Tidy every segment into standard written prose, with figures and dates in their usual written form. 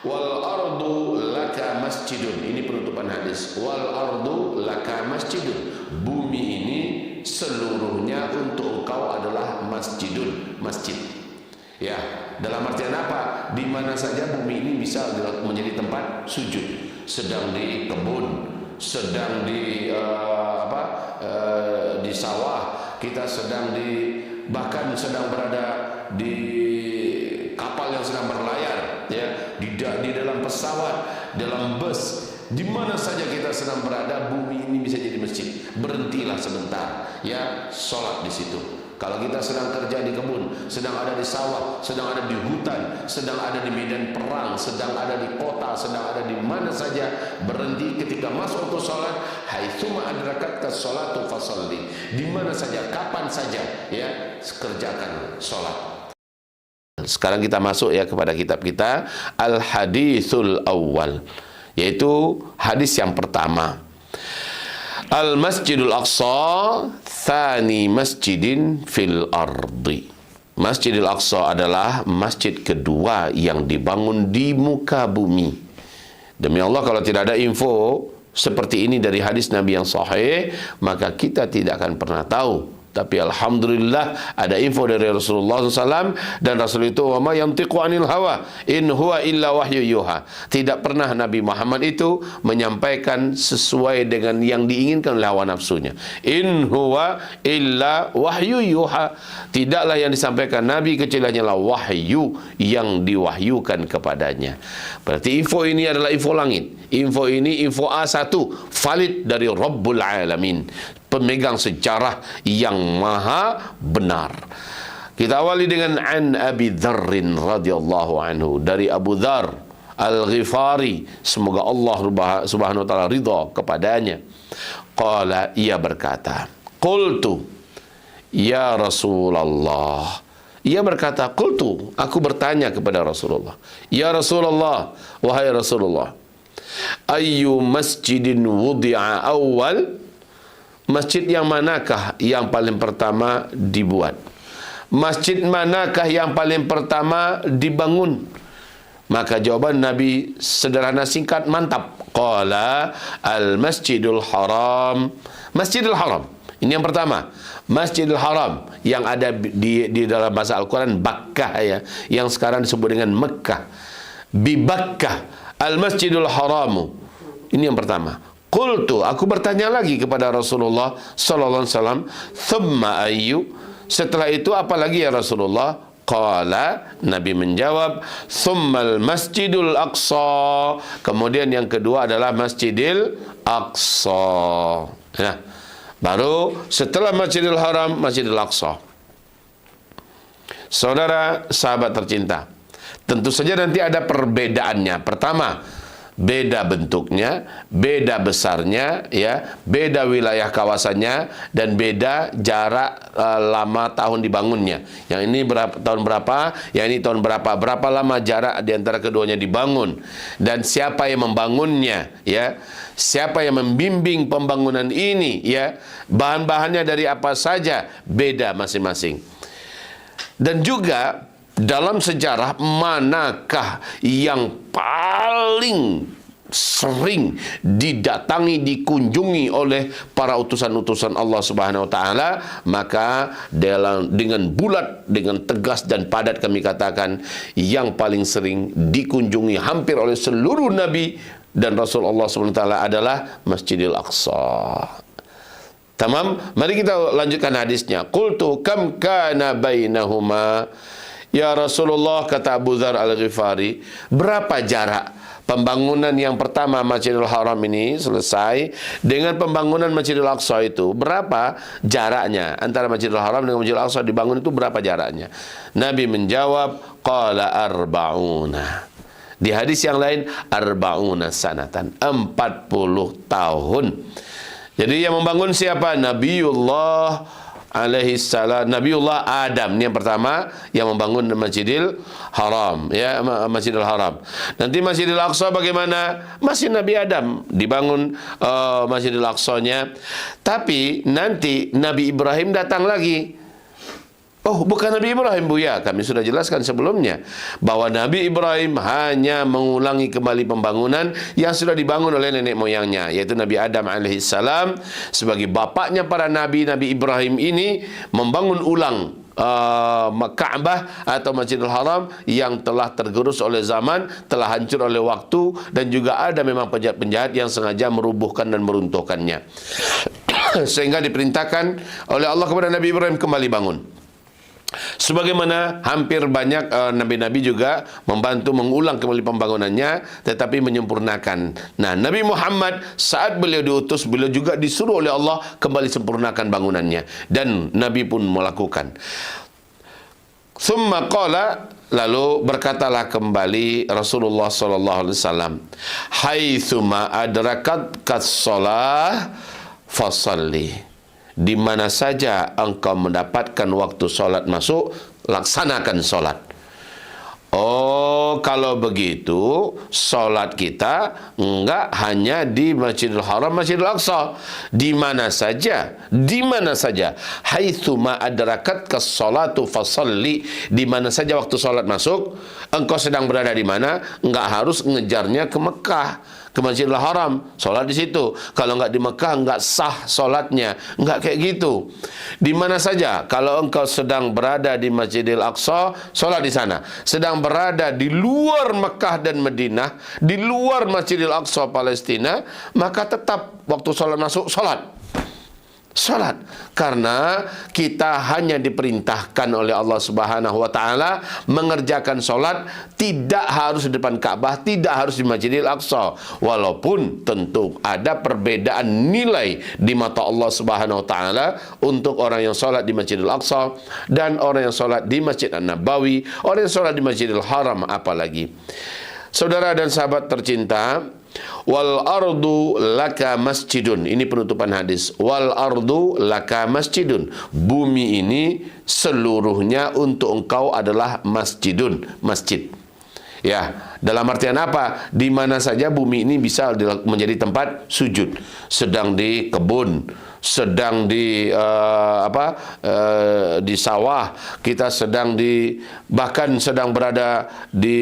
Wal ardu laka masjidun. Ini penutupan hadis. Wal ardu laka masjidun. Bumi ini seluruhnya untuk engkau adalah masjidun, masjid. Ya, dalam artian apa? Di mana saja bumi ini bisa menjadi tempat sujud. Sedang di kebun, sedang di di sawah, kita sedang bahkan sedang berada di kapal yang sedang berlayar, ya, di dalam pesawat, dalam bus, di mana saja kita sedang berada, bumi ini bisa jadi masjid. Berhentilah sebentar, ya, sholat di situ. Kalau kita sedang kerja di kebun, sedang ada di sawah, sedang ada di hutan, sedang ada di medan perang, sedang ada di kota, sedang ada di mana saja, berhenti ketika masuk untuk sholat. Haitsuma adrakatka sholatu fasalli. Di mana saja, kapan saja, ya, kerjakan sholat. Sekarang kita masuk ya kepada kitab kita, Al-Hadithul Awwal, yaitu hadis yang pertama. Al-Masjidul Aqsa Thani masjidin fil ardi. Masjidil Aqsa adalah masjid kedua yang dibangun di muka bumi. Demi Allah, kalau tidak ada info seperti ini dari hadis Nabi yang sahih, maka kita tidak akan pernah tahu. Tapi alhamdulillah ada info dari Rasulullah SAW, dan Rasul itu wa ma yantiqu anil hawa in huwa illa wahyu yuha. Tidak pernah Nabi Muhammad itu menyampaikan sesuai dengan yang diinginkan oleh hawa nafsunya. In huwa illa wahyu yuha. Tidaklah yang disampaikan Nabi kecuali hanyalah wahyu yang diwahyukan kepadanya. Berarti info ini adalah info langit. Info ini info A1 valid dari Rabbul Alamin, pemegang sejarah yang maha benar. Kita awali dengan an Abi Dzarrin radhiyallahu anhu, dari Abu Dzar Al-Ghifari, semoga Allah Subhanahu wa taala ridha kepadanya. Qala, ia berkata, qultu ya Rasulullah. Ia berkata, qultu, aku bertanya kepada Rasulullah, ya Rasulullah, wahai Rasulullah, ayyu masjidin wudi'a awal, masjid yang manakah yang paling pertama dibuat? Masjid manakah yang paling pertama dibangun? Maka jawaban Nabi sederhana, singkat, mantap. Qala al-masjidul haram. Masjidul haram, ini yang pertama. Masjidil Haram yang ada di dalam bahasa Al-Quran Bakkah, ya, yang sekarang disebut dengan Mekah. Bi Bakkah al-masjidul haramu. Ini yang pertama. Qultu, aku bertanya lagi kepada Rasulullah sallallahu alaihi wasallam, thumma ayyu, setelah itu apa lagi ya Rasulullah? Qala, Nabi menjawab, thummal masjidul aqsa, kemudian yang kedua adalah Masjidil Aqsa. Ya, baru setelah Masjidil Haram, Masjidil Aqsa. Saudara sahabat tercinta, tentu saja nanti ada perbedaannya. Pertama, beda bentuknya, beda besarnya, ya, beda wilayah kawasannya, dan beda jarak lama tahun dibangunnya. Yang ini tahun berapa, yang ini tahun berapa, berapa lama jarak di antara keduanya dibangun, dan siapa yang membangunnya, ya, siapa yang membimbing pembangunan ini, ya, bahan-bahannya dari apa saja, beda masing-masing. Dan juga dalam sejarah, manakah yang paling sering didatangi, dikunjungi oleh para utusan-utusan Allah Subhanahu wa taala, maka dengan bulat, dengan tegas dan padat kami katakan, yang paling sering dikunjungi hampir oleh seluruh nabi dan Rasul Allah Subhanahu wa taala adalah Masjidil Aqsa. Tamam, mari kita lanjutkan hadisnya. Qultu kam kana bainahuma, ya Rasulullah, kata Abu Dzar Al-Ghifari, berapa jarak pembangunan yang pertama Masjidil Haram ini selesai dengan pembangunan Masjidil Aqsa itu? Berapa jaraknya antara Masjidil Haram dengan Masjidil Aqsa dibangun itu, berapa jaraknya? Nabi menjawab, qala arba'una. Di hadis yang lain, arba'una sanatan, 40 tahun. Jadi yang membangun siapa? Nabiullah alaihi salam, Nabiullah Adam. Ini yang pertama yang membangun Masjidil Haram, ya, Masjidil Haram. Nanti Masjidil Aqsa bagaimana? Masih Nabi Adam dibangun Masjidil Aqsanya. Tapi nanti Nabi Ibrahim datang lagi Oh, bukan Nabi Ibrahim, Buya. Kami sudah jelaskan sebelumnya bahwa Nabi Ibrahim hanya mengulangi kembali pembangunan yang sudah dibangun oleh nenek moyangnya, yaitu Nabi Adam alaihissalam. Sebagai bapaknya para nabi, Nabi Ibrahim ini membangun ulang Ka'bah atau Masjidil Haram yang telah tergerus oleh zaman, telah hancur oleh waktu, dan juga ada memang penjahat-penjahat yang sengaja merubuhkan dan meruntuhkannya. Sehingga diperintahkan oleh Allah kepada Nabi Ibrahim kembali bangun. Sebagaimana hampir banyak nabi-nabi juga membantu mengulang kembali pembangunannya, tetapi menyempurnakan. Nah, Nabi Muhammad saat beliau diutus, beliau juga disuruh oleh Allah kembali sempurnakan bangunannya, dan Nabi pun melakukan. Summa qala, lalu berkatalah kembali Rasulullah sallallahu alaihi wasallam, haitsuma adrakat kas-shalah fasalli. Di mana saja engkau mendapatkan waktu solat masuk, laksanakan solat. Oh, kalau begitu solat kita enggak hanya di Masjidil Haram, Masjidil Aqsa, di mana saja, di mana saja. Haitsuma adrakatka sholatu fasalli, di mana saja waktu solat masuk, engkau sedang berada di mana, enggak harus ngejarnya ke Mekah, ke Masjidil Haram, solat di situ. Kalau enggak di Mekah, enggak sah solatnya. Enggak kayak gitu. Di mana saja, kalau engkau sedang berada di Masjidil Aqsa, solat di sana. Sedang berada di luar Mekah dan Madinah, di luar Masjidil Aqsa Palestina, maka tetap waktu solat masuk, solat. Salat, karena kita hanya diperintahkan oleh Allah Subhanahu wa taala mengerjakan salat, tidak harus di depan Ka'bah, tidak harus di Masjidil Aqsa. Walaupun tentu ada perbedaan nilai di mata Allah Subhanahu wa taala untuk orang yang salat di Masjidil Aqsa dan orang yang salat di Masjid An-Nabawi, orang yang salat di Masjidil Haram apalagi. Saudara dan sahabat tercinta, wal ardu laka masjidun. Ini penutupan hadis. Wal ardu laka masjidun. Bumi ini seluruhnya untuk engkau adalah masjidun, masjid. Ya, dalam artian apa? Di mana saja bumi ini bisa menjadi tempat sujud. Sedang di kebun, sedang di di sawah, kita sedang di, bahkan sedang berada di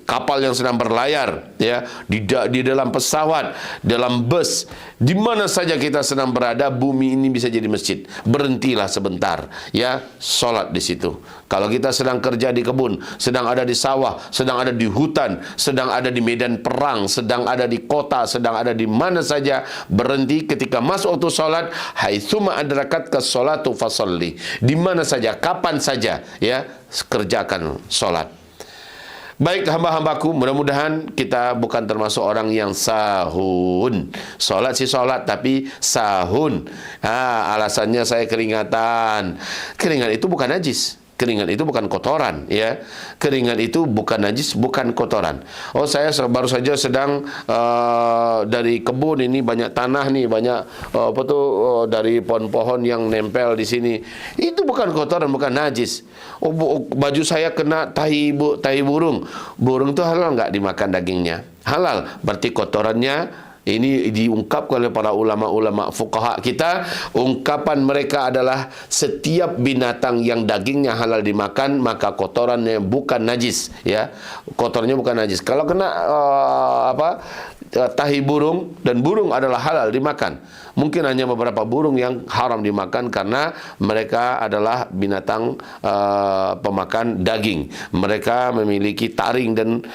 kapal yang sedang berlayar, ya, di dalam pesawat, dalam bus, di mana saja kita sedang berada, bumi ini bisa jadi masjid. Berhentilah sebentar, ya, sholat di situ. Kalau kita sedang kerja di kebun, sedang ada di sawah, sedang ada di hutan, sedang ada di medan perang, sedang ada di kota, sedang ada di mana saja, berhenti ketika masuk waktu salat. Haitsuma adrakatka sholatu fasalli. Di mana saja, kapan saja, ya, kerjakan salat. Baik hamba-hambaku, mudah-mudahan kita bukan termasuk orang yang sahun. Solat sih solat, tapi sahun. Alasannya saya keringatan. Keringat itu bukan najis. Keringat itu bukan kotoran, ya. Keringat itu bukan najis, bukan kotoran. Oh, saya baru saja sedang dari kebun ini banyak tanah nih, banyak dari pohon-pohon yang nempel di sini. Itu bukan kotoran, bukan najis. Oh, baju saya kena tahi burung. Burung itu halal nggak dimakan dagingnya? Halal. Berarti kotorannya ini diungkapkan oleh para ulama-ulama fuqaha kita. Ungkapan mereka adalah setiap binatang yang dagingnya halal dimakan, maka kotorannya bukan najis, ya. Kotorannya bukan najis. Kalau kena tahi burung, dan burung adalah halal dimakan. Mungkin hanya beberapa burung yang haram dimakan karena mereka adalah binatang pemakan daging. Mereka memiliki taring dan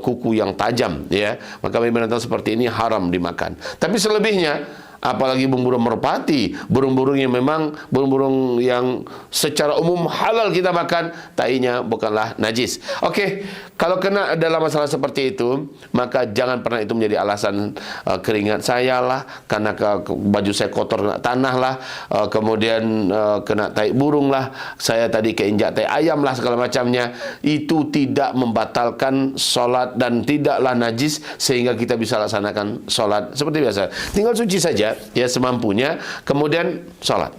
kuku yang tajam, ya. Maka binatang seperti ini haram dimakan. Tapi selebihnya, apalagi burung merpati, burung-burung yang memang burung-burung yang secara umum halal kita makan, tainya bukanlah najis. Oke, kalau kena dalam masalah seperti itu, maka jangan pernah itu menjadi alasan keringat saya lah, karena baju saya kotor kena tanah lah, kemudian kena tai burung lah, saya tadi keinjak tai ayam lah, segala macamnya. Itu tidak membatalkan sholat dan tidaklah najis sehingga kita bisa laksanakan sholat seperti biasa. Tinggal suci saja, ya, semampunya, kemudian sholat.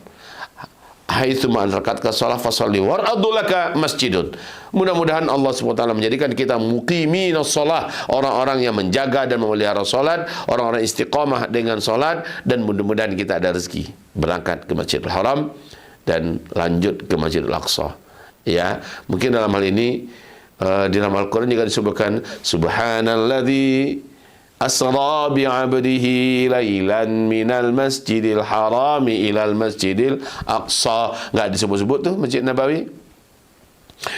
Haitsuma adrakatka shalah fasalli war'adu laka masjidun. Mudah-mudahan Allah SWT menjadikan kita muqiminas shalah, orang-orang yang menjaga dan memelihara salat, orang-orang istiqamah dengan salat, dan mudah-mudahan kita ada rezeki berangkat ke Masjidil Haram dan lanjut ke Masjidil Aqsa. Ya, mungkin dalam hal ini di dalam Al-Quran juga disebutkan subhanalladzi asra bi'abdihi lailan minal masjidil harami ilal masjidil aqsa. Enggak disebut-sebut tu Masjid Nabawi.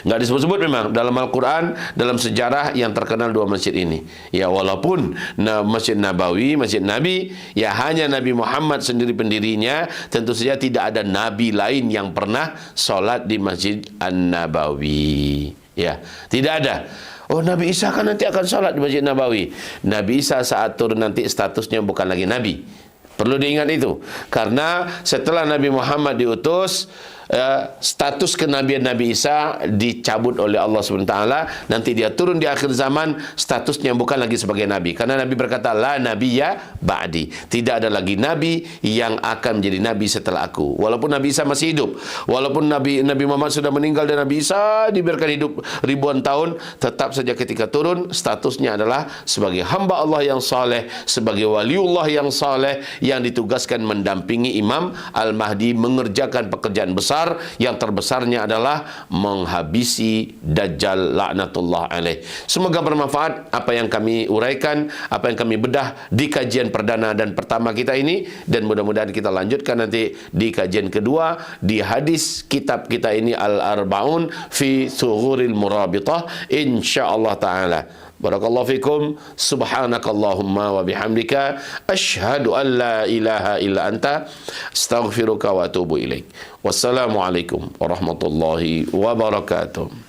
Enggak disebut-sebut memang dalam Al-Quran, dalam sejarah yang terkenal dua masjid ini. Ya, walaupun Masjid Nabawi, Masjid Nabi, ya hanya Nabi Muhammad sendiri pendirinya, tentu saja tidak ada Nabi lain yang pernah solat di Masjid An-Nabawi. Ya, tidak ada. Oh, Nabi Isa kan nanti akan sholat di Masjid Nabawi. Nabi Isa saat turun nanti statusnya bukan lagi Nabi. Perlu diingat itu. Karena setelah Nabi Muhammad diutus, status kenabian Nabi Isa dicabut oleh Allah SWT. Nanti dia turun di akhir zaman, statusnya bukan lagi sebagai Nabi. Karena Nabi berkata, la nabiyya ba'di. Tidak ada lagi Nabi yang akan menjadi Nabi setelah aku. Walaupun Nabi Isa masih hidup, walaupun Nabi Muhammad sudah meninggal dan Nabi Isa dibiarkan hidup ribuan tahun, tetap saja ketika turun, statusnya adalah sebagai hamba Allah yang saleh, sebagai waliullah yang saleh, yang ditugaskan mendampingi Imam Al-Mahdi mengerjakan pekerjaan besar, yang terbesarnya adalah menghabisi Dajjal laknatullah alaih. Semoga bermanfaat apa yang kami uraikan, apa yang kami bedah di kajian perdana dan pertama kita ini, dan mudah-mudahan kita lanjutkan nanti di kajian kedua di hadis kitab kita ini Al-Arba'un fi Thughuril Murabitah, insyaallah taala. Barakallahu fikum. Subhanakallahumma wa bihamdika asyhadu an la ilaha illa anta astaghfiruka wa atubu ilaik. Wassalamualaikum warahmatullahi wabarakatuh.